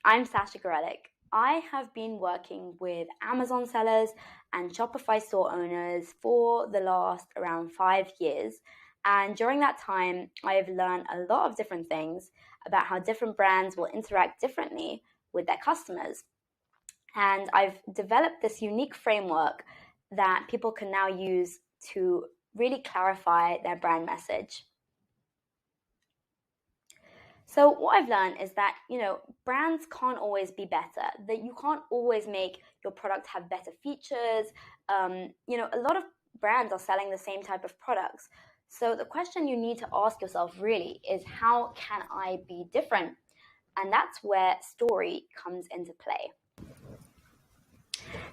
I'm Sasha Gorelick. I have been working with Amazon sellers and Shopify store owners for the last around 5 years. And during that time, I've learned a lot of different things about how different brands will interact differently with their customers. And I've developed this unique framework that people can now use to really clarify their brand message. So what I've learned is that, brands can't always be better, that you can't always make your product have better features. A lot of brands are selling the same type of products. So the question you need to ask yourself really is, how can I be different? And that's where story comes into play.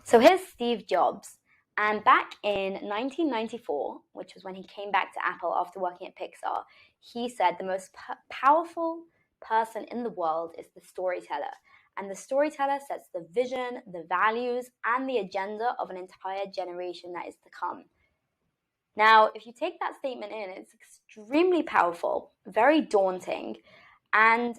So here's Steve Jobs. And back in 1994, which was when he came back to Apple after working at Pixar, he said the most powerful person in the world is the storyteller. And the storyteller sets the vision, the values, and the agenda of an entire generation that is to come. Now, if you take that statement in, it's extremely powerful, very daunting, and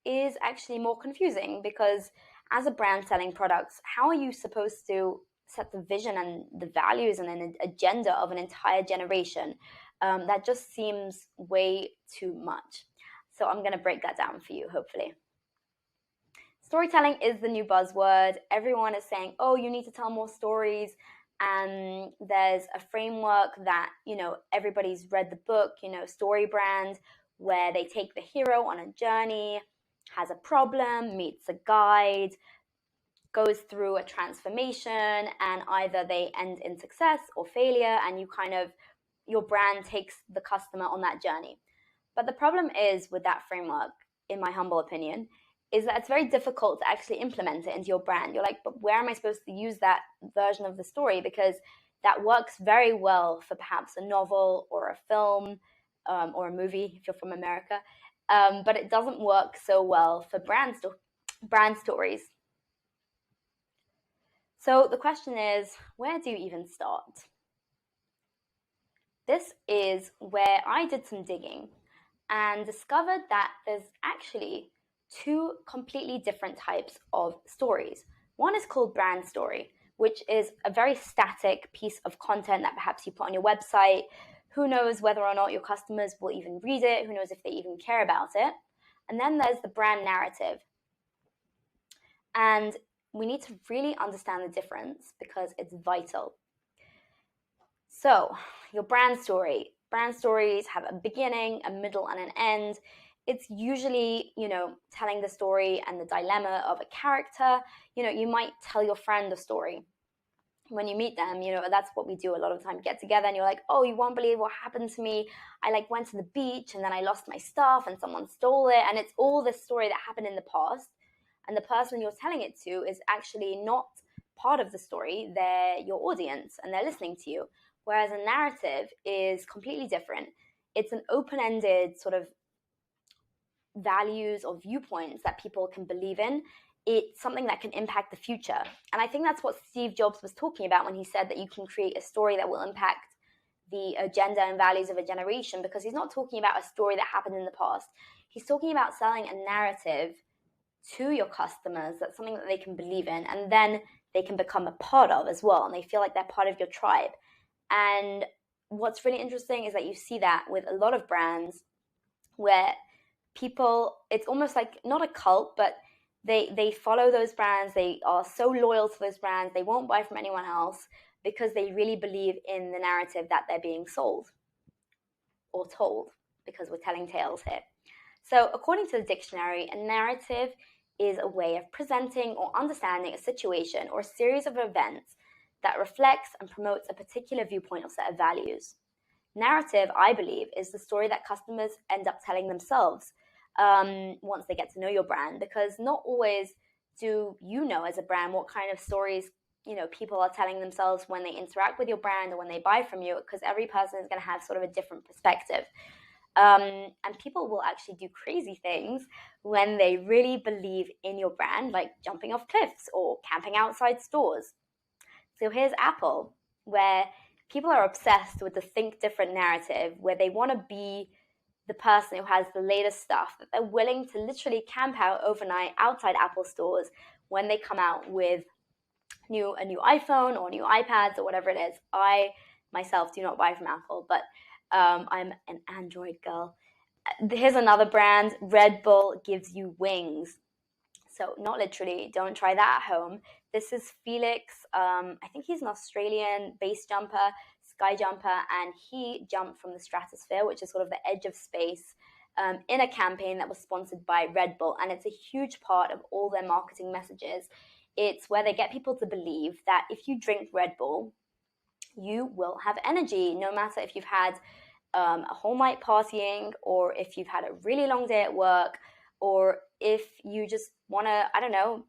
is actually more confusing because as a brand selling products, how are you supposed to set the vision and the values and an agenda of an entire generation? That just seems way too much. So I'm going to break that down for you, hopefully. Storytelling is the new buzzword. Everyone is saying, oh, you need to tell more stories. And there's a framework that, everybody's read the book, Story Brand, where they take the hero on a journey, has a problem, meets a guide, goes through a transformation, and either they end in success or failure, and your brand takes the customer on that journey. But the problem is with that framework, in my humble opinion, is that it's very difficult to actually implement it into your brand. You're like, but where am I supposed to use that version of the story? Because that works very well for perhaps a novel or a film or a movie if you're from America. But it doesn't work so well for brand stories. So the question is, where do you even start? This is where I did some digging and discovered that there's actually two completely different types of stories. One is called brand story, which is a very static piece of content that perhaps you put on your website. Who knows whether or not your customers will even read it? Who knows if they even care about it? And then there's the brand narrative. And we need to really understand the difference because it's vital. So, your brand story. Brand stories have a beginning, a middle, and an end. It's usually, telling the story and the dilemma of a character. You might tell your friend a story. When you meet them, that's what we do a lot of the time. Get together and you're like, oh, you won't believe what happened to me. I went to the beach and then I lost my stuff and someone stole it. And it's all this story that happened in the past. And the person you're telling it to is actually not part of the story. They're your audience and they're listening to you. Whereas a narrative is completely different. It's an open-ended sort of values or viewpoints that people can believe in. It's something that can impact the future. And I think that's what Steve Jobs was talking about when he said that you can create a story that will impact the agenda and values of a generation, because he's not talking about a story that happened in the past. He's talking about selling a narrative to your customers. That's something that they can believe in, and then they can become a part of as well, and they feel like they're part of your tribe. And what's really interesting is that you see that with a lot of brands where people, it's almost like not a cult, but they follow those brands. They are so loyal to those brands. They won't buy from anyone else because they really believe in the narrative that they're being sold or told, because we're telling tales here. So according to the dictionary, a narrative is a way of presenting or understanding a situation or a series of events that reflects and promotes a particular viewpoint or set of values. Narrative, I believe, is the story that customers end up telling themselves once they get to know your brand, because not always do you know as a brand what kind of stories people are telling themselves when they interact with your brand or when they buy from you, because every person is going to have sort of a different perspective. And people will actually do crazy things when they really believe in your brand, like jumping off cliffs or camping outside stores. So here's Apple, where people are obsessed with the think different narrative, where they want to be the person who has the latest stuff, that they're willing to literally camp out overnight outside Apple stores when they come out with a new iPhone or new iPads or whatever it is. I myself do not buy from Apple, but I'm an Android girl. Here's another brand. Red Bull gives you wings. So not literally, don't try that at home. This is Felix. I think he's an Australian base jumper, sky jumper, and he jumped from the stratosphere, which is sort of the edge of space, in a campaign that was sponsored by Red Bull. And it's a huge part of all their marketing messages. It's where they get people to believe that if you drink Red Bull, you will have energy, no matter if you've had a whole night partying, or if you've had a really long day at work, or if you just want to, I don't know,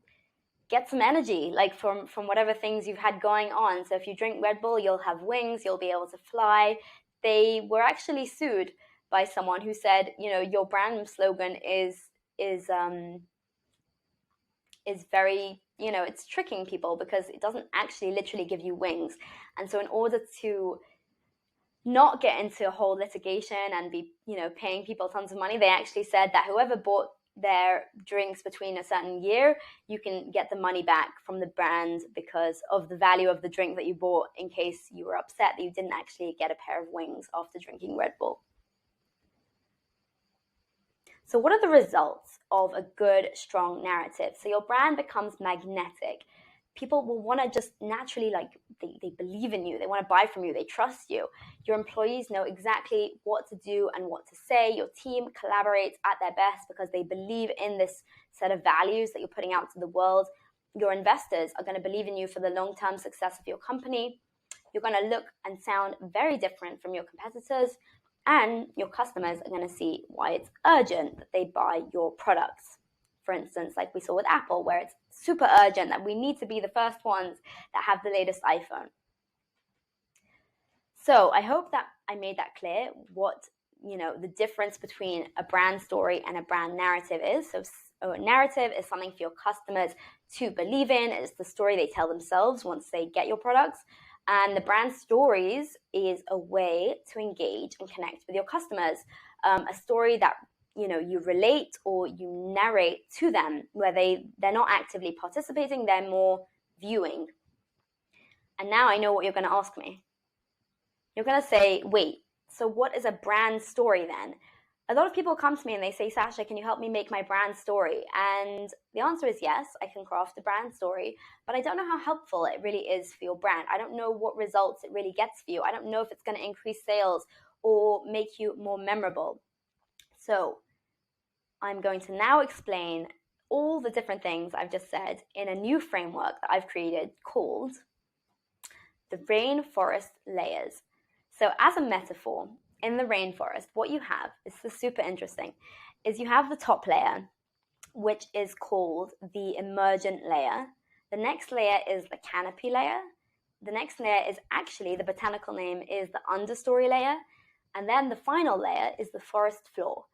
get some energy, like from whatever things you've had going on. So if you drink Red Bull, you'll have wings, you'll be able to fly. They were actually sued by someone who said, your brand slogan is very, it's tricking people because it doesn't actually literally give you wings. And so in order to not get into a whole litigation and be, paying people tons of money, they actually said that whoever bought their drinks between a certain year, you can get the money back from the brand because of the value of the drink that you bought, in case you were upset that you didn't actually get a pair of wings after drinking Red Bull. So what are the results of a good, strong narrative? So your brand becomes magnetic. People will want to just naturally, they believe in you, they want to buy from you, they trust you. Your employees know exactly what to do and what to say. Your team collaborates at their best because they believe in this set of values that you're putting out to the world. Your investors are going to believe in you for the long-term success of your company. You're going to look and sound very different from your competitors, and your customers are going to see why it's urgent that they buy your products. For instance, like we saw with Apple, where it's super urgent that we need to be the first ones that have the latest iPhone. So I hope that I made that clear, what the difference between a brand story and a brand narrative is. So a narrative is something for your customers to believe in. It's the story they tell themselves once they get your products. And the brand stories is a way to engage and connect with your customers. A story that you relate or you narrate to them, where they're not actively participating, they're more viewing. And now I know what you're going to ask me. You're going to say, wait, so what is a brand story then? A lot of people come to me and they say, Sasha, can you help me make my brand story? And the answer is yes, I can craft a brand story, but I don't know how helpful it really is for your brand. I don't know what results it really gets for you. I don't know if it's going to increase sales or make you more memorable. So I'm going to now explain all the different things I've just said in a new framework that I've created called the rainforest layers. So as a metaphor, in the rainforest, what you have, this is super interesting, is you have the top layer, which is called the emergent layer. The next layer is the canopy layer. The next layer is actually, the botanical name is the understory layer. And then the final layer is the forest floor.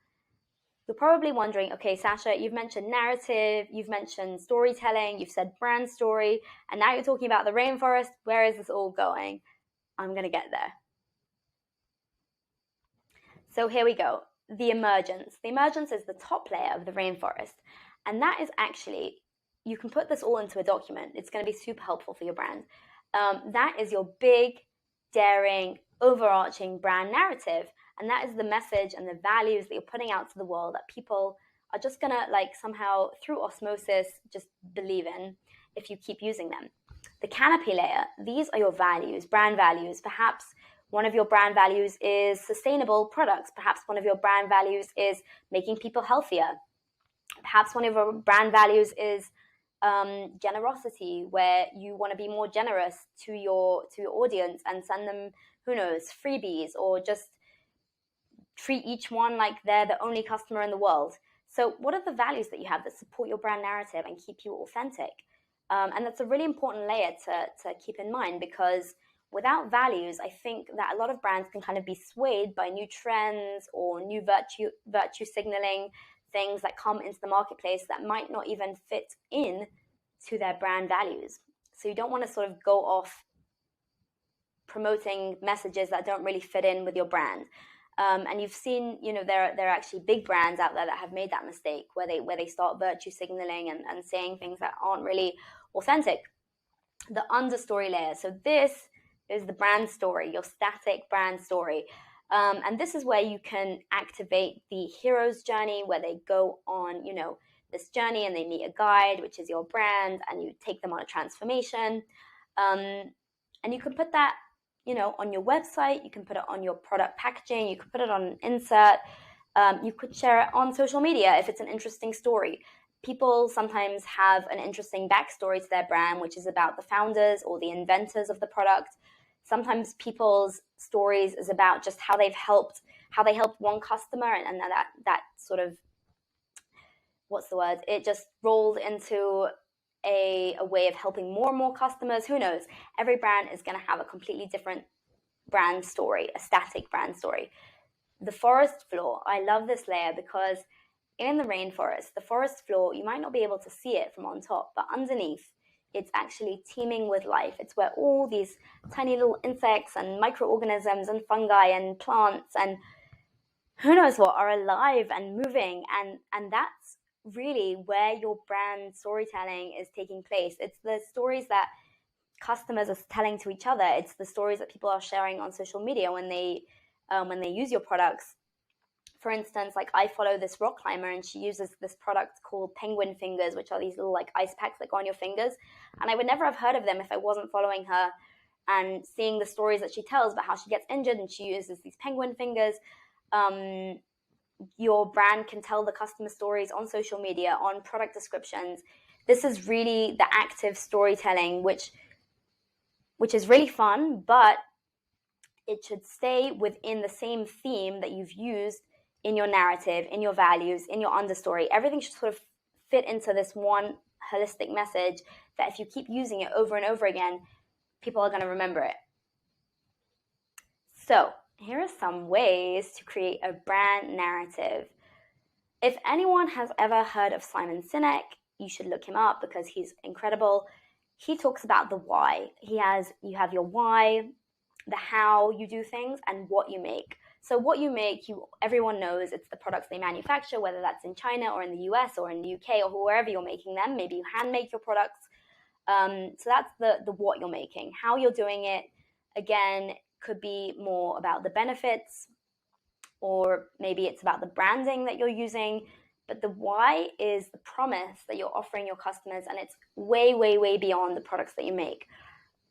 You're probably wondering, okay, Sasha, you've mentioned narrative, you've mentioned storytelling, you've said brand story, and now you're talking about the rainforest. Where is this all going? I'm going to get there. So here we go. The emergence. The emergence is the top layer of the rainforest. And that is actually, you can put this all into a document. It's going to be super helpful for your brand. That is your big, daring, overarching brand narrative. And that is the message and the values that you're putting out to the world that people are just going to somehow through osmosis just believe in if you keep using them. The canopy layer, these are your values, brand values. Perhaps one of your brand values is sustainable products. Perhaps one of your brand values is making people healthier. Perhaps one of your brand values is generosity, where you want to be more generous to your audience and send them, who knows, freebies, or just treat each one like they're the only customer in the world. So what are the values that you have that support your brand narrative and keep you authentic? And that's a really important layer to keep in mind, because without values, I think that a lot of brands can kind of be swayed by new trends or new virtue signaling things that come into the marketplace that might not even fit in to their brand values. So you don't want to sort of go off promoting messages that don't really fit in with your brand. And you've seen, there are actually big brands out there that have made that mistake where they start virtue signaling and saying things that aren't really authentic. The understory layer. So this is the brand story, your static brand story. And this is where you can activate the hero's journey, where they go on, this journey and they meet a guide, which is your brand, and you take them on a transformation. And you can put that, on your website, you can put it on your product packaging, you can put it on an insert, you could share it on social media if it's an interesting story. People sometimes have an interesting backstory to their brand, which is about the founders or the inventors of the product. Sometimes people's stories is about just how they helped one customer, and that sort of, what's the word? It just rolled into a way of helping more and more customers. Who knows? Every brand is going to have a completely different brand story, a static brand story. The forest floor, I love this layer because in the rainforest, the forest floor, you might not be able to see it from on top, but underneath, it's actually teeming with life. It's where all these tiny little insects and microorganisms and fungi and plants and who knows what are alive and moving. And that's really where your brand storytelling is taking place. It's the stories that customers are telling to each other. It's the stories that people are sharing on social media when they use your products. For instance, like I follow this rock climber and she uses this product called penguin fingers, which are these little like ice packs that go on your fingers. And I would never have heard of them if I wasn't following her and seeing the stories that she tells about how she gets injured and she uses these penguin fingers. Your brand can tell the customer stories on social media, on product descriptions. This is really the active storytelling, which is really fun, but it should stay within the same theme that you've used in your narrative, in your values, in your understory. Everything should sort of fit into this one holistic message that if you keep using it over and over again, people are going to remember it. So here are some ways to create a brand narrative. If anyone has ever heard of Simon Sinek, you should look him up because he's incredible. He talks about the why. You have your why, the how you do things, and what you make. So what you make, everyone knows it's the products they manufacture, whether that's in China or in the US or in the UK or wherever you're making them. Maybe you hand make your products. So that's the what you're making. How you're doing it, again, could be more about the benefits, or maybe it's about the branding that you're using. But the why is the promise that you're offering your customers, and it's way, way, way beyond the products that you make.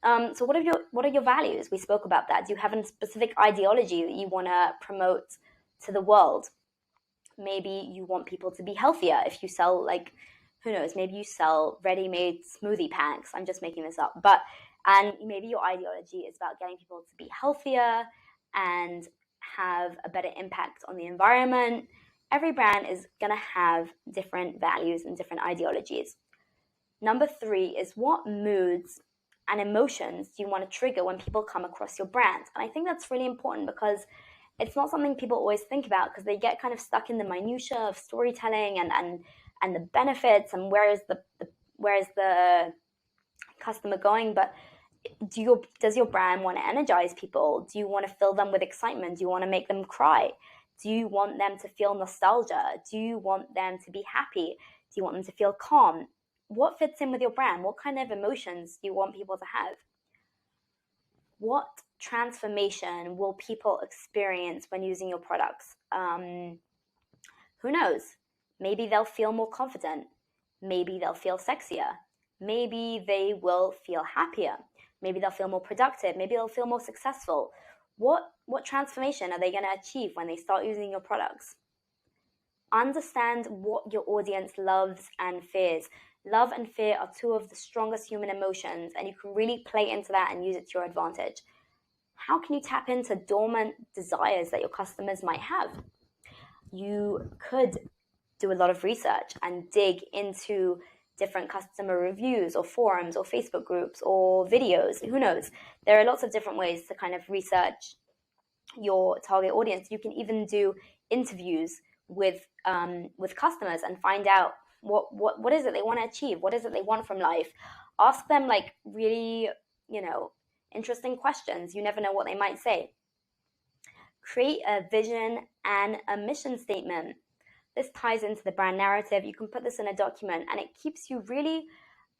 So what are your values? We spoke about that. Do you have a specific ideology that you want to promote to the world? Maybe you want people to be healthier. If you sell, like, who knows, maybe you sell ready-made smoothie packs. I'm just making this up. And maybe your ideology is about getting people to be healthier and have a better impact on the environment. Every brand is going to have different values and different ideologies. Number 3 is what moods and emotions do you want to trigger when people come across your brand? And I think that's really important because it's not something people always think about, because they get kind of stuck in the minutia of storytelling and the benefits and where is the customer going. But does your brand want to energize people? Do you want to fill them with excitement? Do you want to make them cry? Do you want them to feel nostalgia? Do you want them to be happy? Do you want them to feel calm? What fits in with your brand? What kind of emotions do you want people to have? What transformation will people experience when using your products? Who knows? Maybe they'll feel more confident. Maybe they'll feel sexier. Maybe they will feel happier. Maybe they'll feel more productive. Maybe they'll feel more successful. What transformation are they going to achieve when they start using your products? Understand what your audience loves and fears. Love and fear are 2 of the strongest human emotions, and you can really play into that and use it to your advantage. How can you tap into dormant desires that your customers might have? You could do a lot of research and dig into different customer reviews or forums or Facebook groups or videos. Who knows? There are lots of different ways to kind of research your target audience. You can even do interviews with customers and find out what is it they want to achieve, what is it they want from life. Ask them like really, interesting questions. You never know what they might say. Create a vision and a mission statement. This ties into the brand narrative. You can put this in a document, and it keeps you really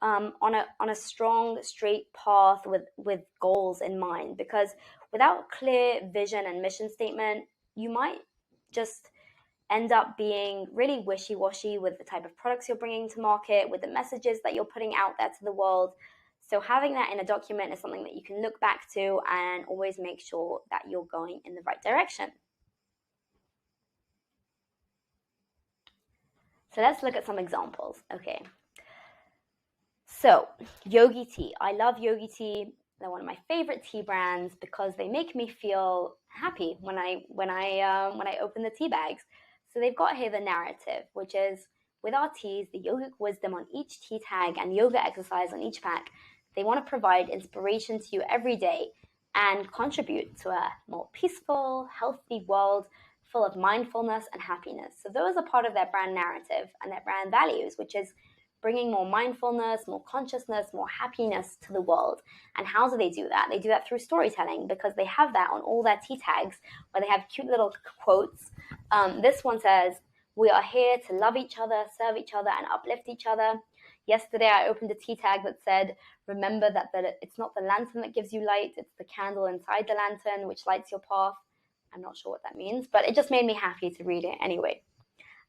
on a strong, straight path with goals in mind. Because without a clear vision and mission statement, you might just end up being really wishy-washy with the type of products you're bringing to market, with the messages that you're putting out there to the world. So having that in a document is something that you can look back to and always make sure that you're going in the right direction. So let's look at some examples. Okay. So Yogi tea. I love Yogi tea. They're one of my favorite tea brands because they make me feel happy when I open the tea bags. So they've got here the narrative, which is, with our teas, the yogic wisdom on each tea tag and yoga exercise on each pack, they want to provide inspiration to you every day and contribute to a more peaceful, healthy world full of mindfulness and happiness. So those are part of their brand narrative and their brand values, which is bringing more mindfulness, more consciousness, more happiness to the world. And how do they do that? They do that through storytelling, because they have that on all their tea tags where they have cute little quotes. This one says, "We are here to love each other, serve each other, and uplift each other." Yesterday, I opened a tea tag that said, "Remember that it's not the lantern that gives you light, it's the candle inside the lantern which lights your path." I'm not sure what that means, but it just made me happy to read it anyway.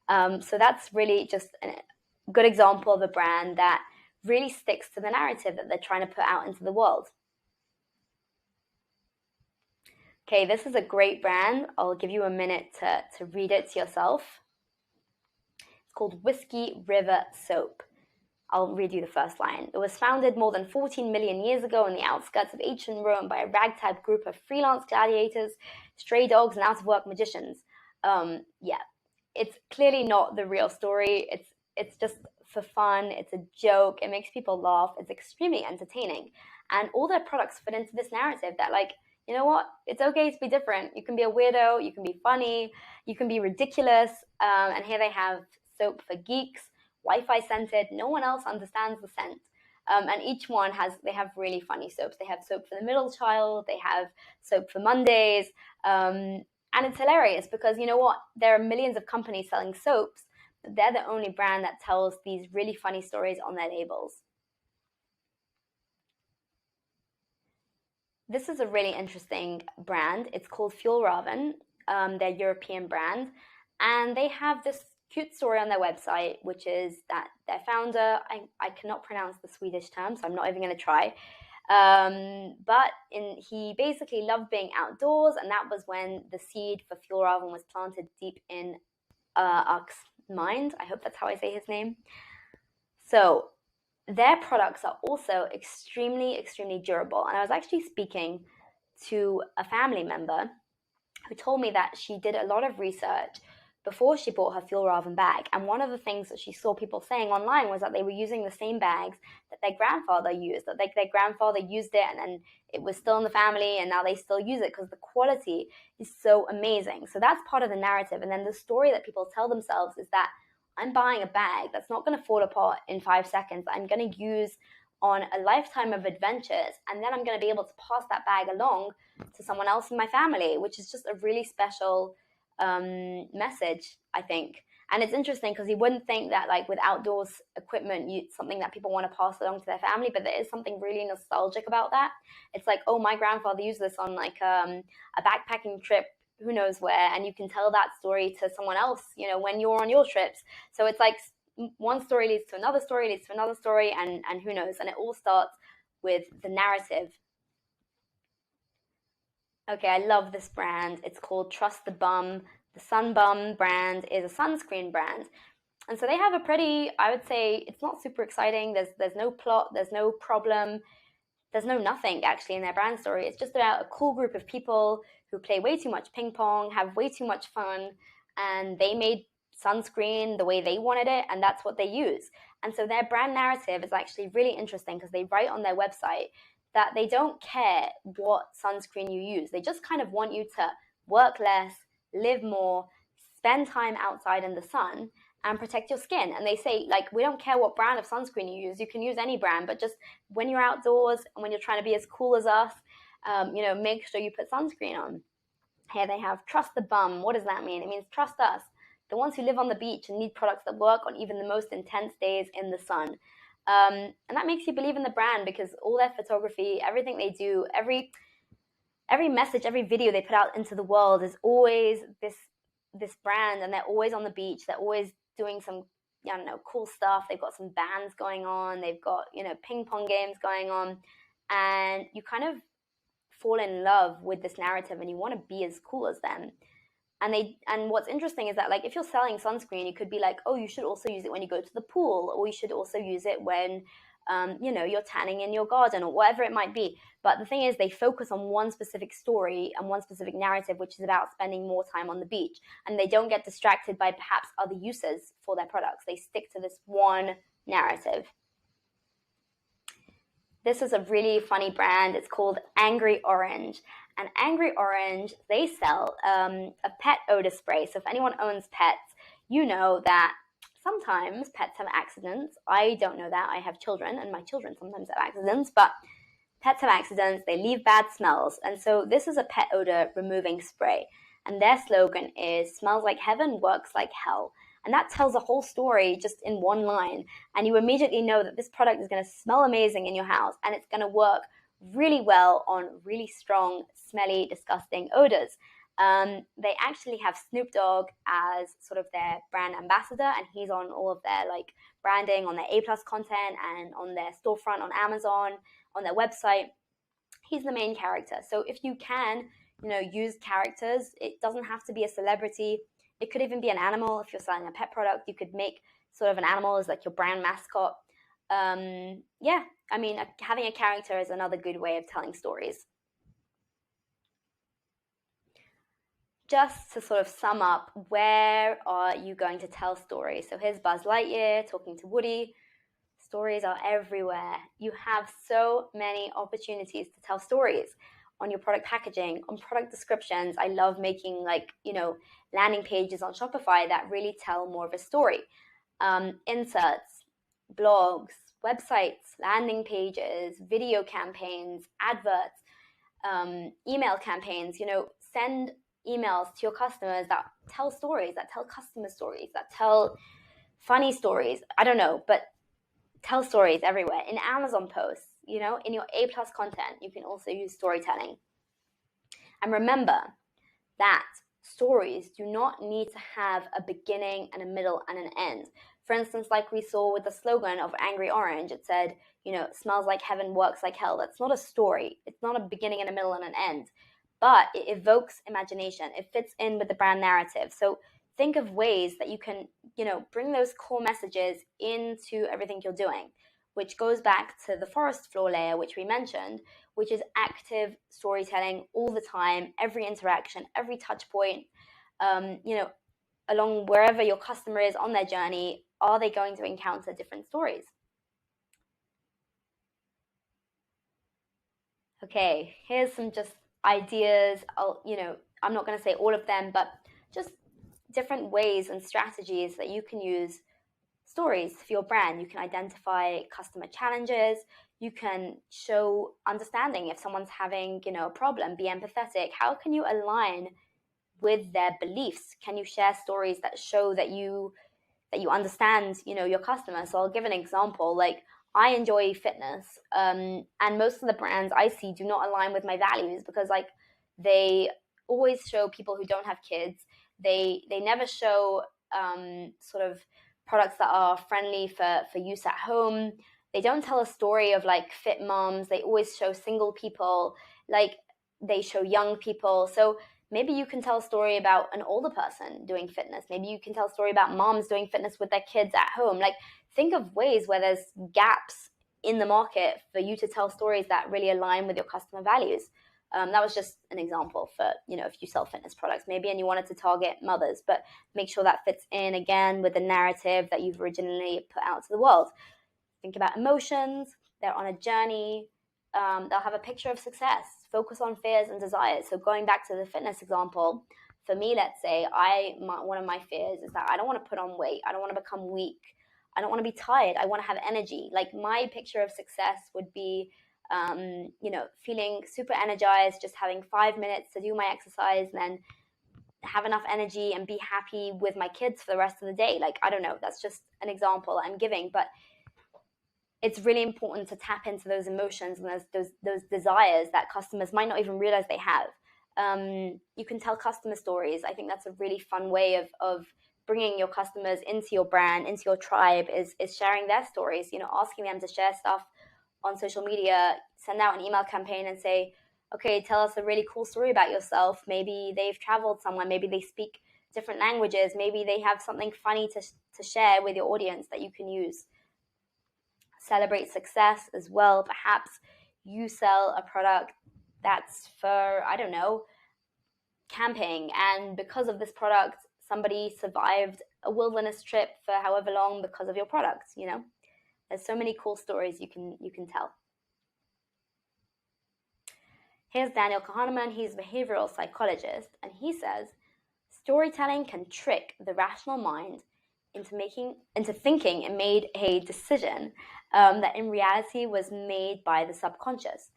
So that's really just a good example of a brand that really sticks to the narrative that they're trying to put out into the world. Okay, this is a great brand. I'll give you a minute to read it to yourself. It's called Whiskey River Soap. I'll read you the first line. It was founded more than 14 million years ago in the outskirts of ancient Rome by a ragtag group of freelance gladiators, stray dogs, and out-of-work magicians. It's clearly not the real story. It's just for fun. It's a joke. It makes people laugh. It's extremely entertaining. And all their products fit into this narrative that, like, you know what? It's okay to be different. You can be a weirdo. You can be funny. You can be ridiculous. And here they have soap for geeks, Wi-Fi scented. No one else understands the scent. And each one they have really funny soaps. They have soap for the middle child. They have soap for Mondays. And it's hilarious because, you know what? There are millions of companies selling soaps. They're the only brand that tells these really funny stories on their labels. This is a really interesting brand. It's called Fjällräven. They're a European brand. And they have this cute story on their website, which is that their founder, I cannot pronounce the Swedish term, so I'm not even going to try. He basically loved being outdoors, and that was when the seed for Fjällräven was planted deep in Ark's mind. I hope that's how I say his name. So their products are also extremely, extremely durable. And I was actually speaking to a family member who told me that she did a lot of research before she bought her Fjällräven bag. And one of the things that she saw people saying online was that they were using the same bags that their grandfather used, that their grandfather used it and it was still in the family and now they still use it because the quality is so amazing. So that's part of the narrative. And then the story that people tell themselves is that I'm buying a bag that's not going to fall apart in 5 seconds. I'm going to use on a lifetime of adventures, and then I'm going to be able to pass that bag along to someone else in my family, which is just a really special message, I think. And it's interesting because you wouldn't think that, like, with outdoors equipment, something that people want to pass along to their family, but there is something really nostalgic about that. It's like, oh, my grandfather used this on like a backpacking trip, who knows where, and you can tell that story to someone else, you know, when you're on your trips. So it's like one story leads to another story, leads to another story, and who knows, and it all starts with the narrative. Okay, I love this brand. It's called Trust the Bum. The Sun Bum brand is a sunscreen brand. And so they have a pretty, I would say, it's not super exciting. There's no plot, there's no problem, there's no nothing actually in their brand story. It's just about a cool group of people who play way too much ping pong, have way too much fun, and they made sunscreen the way they wanted it, and that's what they use. And so their brand narrative is actually really interesting because they write on their website that they don't care what sunscreen you use. They just kind of want you to work less, live more, spend time outside in the sun, and protect your skin. And they say, like, we don't care what brand of sunscreen you use. You can use any brand, but just when you're outdoors and when you're trying to be as cool as us, make sure you put sunscreen on. Here they have trust the bum. What does that mean? It means trust us, the ones who live on the beach and need products that work on even the most intense days in the sun. And that makes you believe in the brand because all their photography, everything they do, every message, every video they put out into the world is always this brand, and they're always on the beach. They're always doing some, I don't know, cool stuff. They've got some bands going on. They've got, ping pong games going on, and you kind of fall in love with this narrative and you want to be as cool as them. And what's interesting is that, like, if you're selling sunscreen, you could be like, oh, you should also use it when you go to the pool, or you should also use it when you're tanning in your garden, or whatever it might be. But the thing is, they focus on one specific story and one specific narrative, which is about spending more time on the beach, and they don't get distracted by perhaps other uses for their products. They stick to this one narrative. This is a really funny brand. It's called Angry Orange. And Angry Orange, they sell a pet odor spray. So if anyone owns pets, you know that sometimes pets have accidents. I don't know that. I have children, and my children sometimes have accidents. But pets have accidents. They leave bad smells. And so this is a pet odor removing spray. And their slogan is, smells like heaven, works like hell. And that tells a whole story just in one line. And you immediately know that this product is going to smell amazing in your house, and it's going to work really well on really strong, smelly, disgusting odors. They actually have Snoop Dogg as sort of their brand ambassador, and he's on all of their like branding, on their A+ content, and on their storefront on Amazon, on their website. He's the main character. So if you can, use characters, it doesn't have to be a celebrity. It could even be an animal. If you're selling a pet product, you could make sort of an animal as like your brand mascot. Having a character is another good way of telling stories. Just to sort of sum up, where are you going to tell stories? So here's Buzz Lightyear talking to Woody. Stories are everywhere. You have so many opportunities to tell stories on your product packaging, on product descriptions. I love making landing pages on Shopify that really tell more of a story. Inserts, blogs, websites, landing pages, video campaigns, adverts, email campaigns. Send emails to your customers that tell stories, that tell customer stories, that tell funny stories. I don't know, but tell stories everywhere. In Amazon posts, in your A+ content, you can also use storytelling. And remember that stories do not need to have a beginning and a middle and an end. For instance, like we saw with the slogan of Angry Orange, it said, smells like heaven, works like hell. That's not a story. It's not a beginning and a middle and an end, but it evokes imagination. It fits in with the brand narrative. So think of ways that you can, bring those core messages into everything you're doing, which goes back to the forest floor layer, which we mentioned, which is active storytelling all the time, every interaction, every touch point, along wherever your customer is on their journey, are they going to encounter different stories? Okay, here's some just ideas. I'm not going to say all of them, but just different ways and strategies that you can use stories for your brand. You can identify customer challenges. You can show understanding if someone's having, a problem. Be empathetic. How can you align with their beliefs? Can you share stories that show that you understand, your customer? So I'll give an example. Like, I enjoy fitness, and most of the brands I see do not align with my values because, like, they always show people who don't have kids. They never show sort of products that are friendly for use at home. They don't tell a story of like fit moms. They always show single people. Like, they show young people. So maybe you can tell a story about an older person doing fitness. Maybe you can tell a story about moms doing fitness with their kids at home. Like, think of ways where there's gaps in the market for you to tell stories that really align with your customer values. That was just an example for, if you sell fitness products maybe and you wanted to target mothers, but make sure that fits in again with the narrative that you've originally put out to the world. Think about emotions. They're on a journey. They'll have a picture of success. Focus on fears and desires. So going back to the fitness example, for me, let's say one of my fears is that I don't want to put on weight. I don't want to become weak. I don't want to be tired. I want to have energy. Like, my picture of success would be feeling super energized, just having 5 minutes to do my exercise, and then have enough energy and be happy with my kids for the rest of the day. Like, I don't know, that's just an example I'm giving, but it's really important to tap into those emotions and those desires that customers might not even realize they have. You can tell customer stories. I think that's a really fun way of bringing your customers into your brand, into your tribe, is sharing their stories, asking them to share stuff on social media, send out an email campaign and say, okay, tell us a really cool story about yourself. Maybe they've traveled somewhere, maybe they speak different languages, maybe they have something funny to share with your audience that you can use. Celebrate success as well. Perhaps you sell a product that's for, I don't know, camping, and because of this product, somebody survived a wilderness trip for however long because of your products. There's so many cool stories you can tell. Here's Daniel Kahneman. He's a behavioral psychologist, and he says storytelling can trick the rational mind into thinking it made a decision that in reality was made by the subconscious.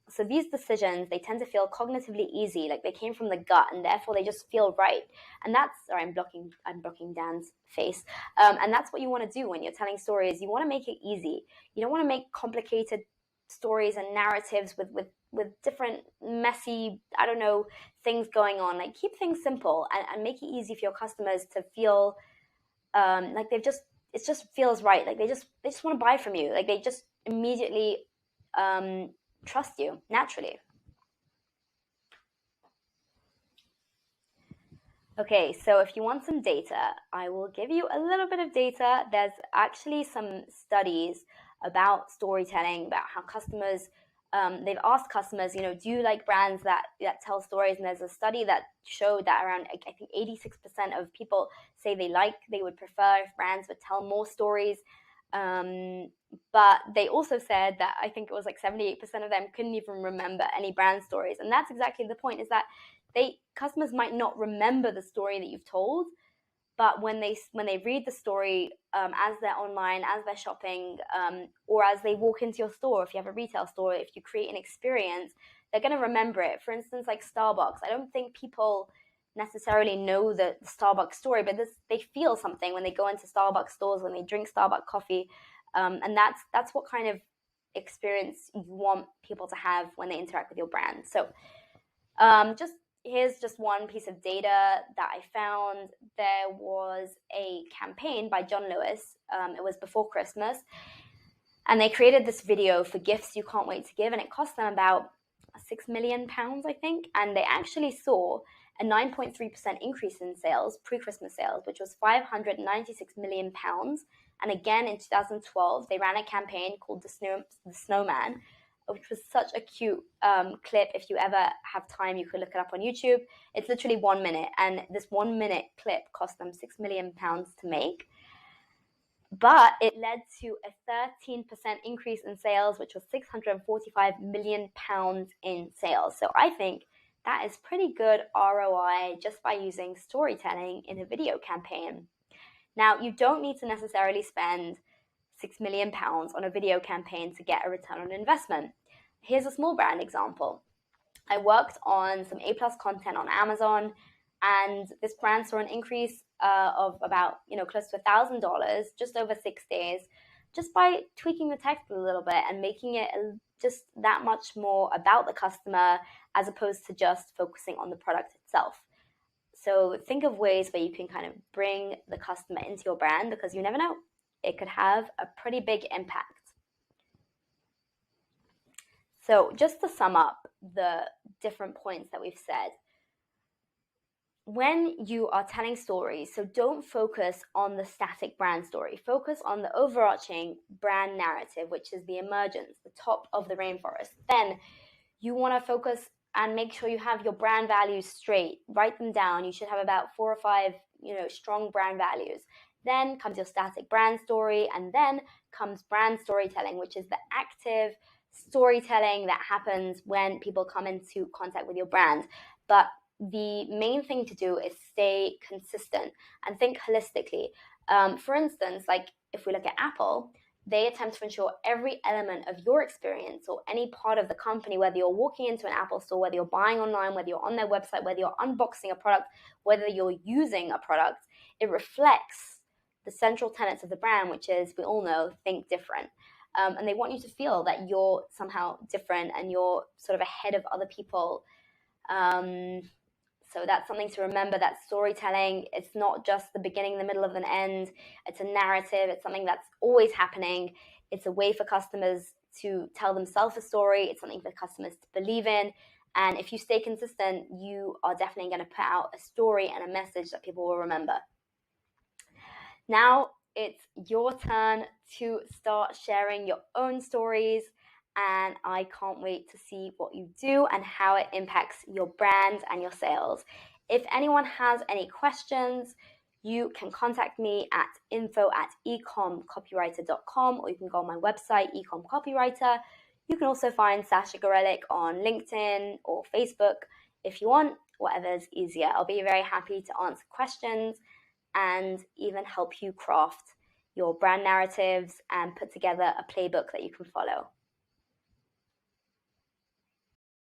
So these decisions, they tend to feel cognitively easy, like they came from the gut, and therefore they just feel right. And that's, sorry, I'm blocking Dan's face. And that's what you want to do when you're telling stories. You want to make it easy. You don't want to make complicated stories and narratives with different messy, I don't know, things going on. Like, keep things simple and make it easy for your customers to feel like it just feels right. Like they just want to buy from you. Like they just immediately trust you naturally. Okay, so if you want some data, I will give you a little bit of data. There's actually some studies about storytelling, about how customers, they've asked customers, do you like brands that tell stories? And there's a study that showed that around, I think 86% of people say they would prefer if brands would tell more stories. But they also said that I think it was like 78% of them couldn't even remember any brand stories. And that's exactly the point, is that customers might not remember the story that you've told, but when they read the story as they're online, as they're shopping, or as they walk into your store, if you have a retail store, if you create an experience, they're going to remember it. For instance, like Starbucks. I don't think people necessarily know the Starbucks story, but they feel something when they go into Starbucks stores, when they drink Starbucks coffee, and that's what kind of experience you want people to have when they interact with your brand. So here's just one piece of data that I found. There was a campaign by John Lewis. It was before Christmas, and they created this video for gifts you can't wait to give, and it cost them about £6 million, I think, and they actually saw a 9.3% increase in sales, pre-Christmas sales, which was £596 million. And again, in 2012, they ran a campaign called The Snowman, which was such a cute clip. If you ever have time, you could look it up on YouTube. It's literally 1 minute, and this 1 minute clip cost them £6 million to make. But it led to a 13% increase in sales, which was £645 million in sales. So I think that is pretty good ROI just by using storytelling in a video campaign. Now, you don't need to necessarily spend £6 million on a video campaign to get a return on investment. Here's a small brand example. I worked on some A+ content on Amazon, and this brand saw an increase of about, close to $1,000 just over 6 days, just by tweaking the text a little bit and making it just that much more about the customer, as opposed to just focusing on the product itself. So think of ways where you can kind of bring the customer into your brand, because you never know, it could have a pretty big impact. So just to sum up the different points that we've said, when you are telling stories, so don't focus on the static brand story. Focus on the overarching brand narrative, which is the emergence, the top of the rainforest. Then you want to focus and make sure you have your brand values straight. Write them down. You should have about 4 or 5, strong brand values. Then comes your static brand story, and then comes brand storytelling, which is the active storytelling that happens when people come into contact with your brand. But the main thing to do is stay consistent and think holistically. For instance, like if we look at Apple, They attempt to ensure every element of your experience or any part of the company, whether you're walking into an Apple store, whether you're buying online, whether you're on their website, whether you're unboxing a product, whether you're using a product, it reflects the central tenets of the brand, which is, we all know, think different. And they want you to feel that you're somehow different and you're sort of ahead of other people. So that's something to remember, that storytelling, it's not just the beginning, the middle, of an end. It's a narrative. It's something that's always happening. It's a way for customers to tell themselves a story. It's something for customers to believe in. And if you stay consistent, you are definitely going to put out a story and a message that people will remember. Now it's your turn to start sharing your own stories, and I can't wait to see what you do and how it impacts your brand and your sales. If anyone has any questions, you can contact me at info@ecomcopywriter.com, or you can go on my website, Ecom Copywriter. You can also find Sasha Gorelick on LinkedIn or Facebook if you want, whatever's easier. I'll be very happy to answer questions and even help you craft your brand narratives and put together a playbook that you can follow.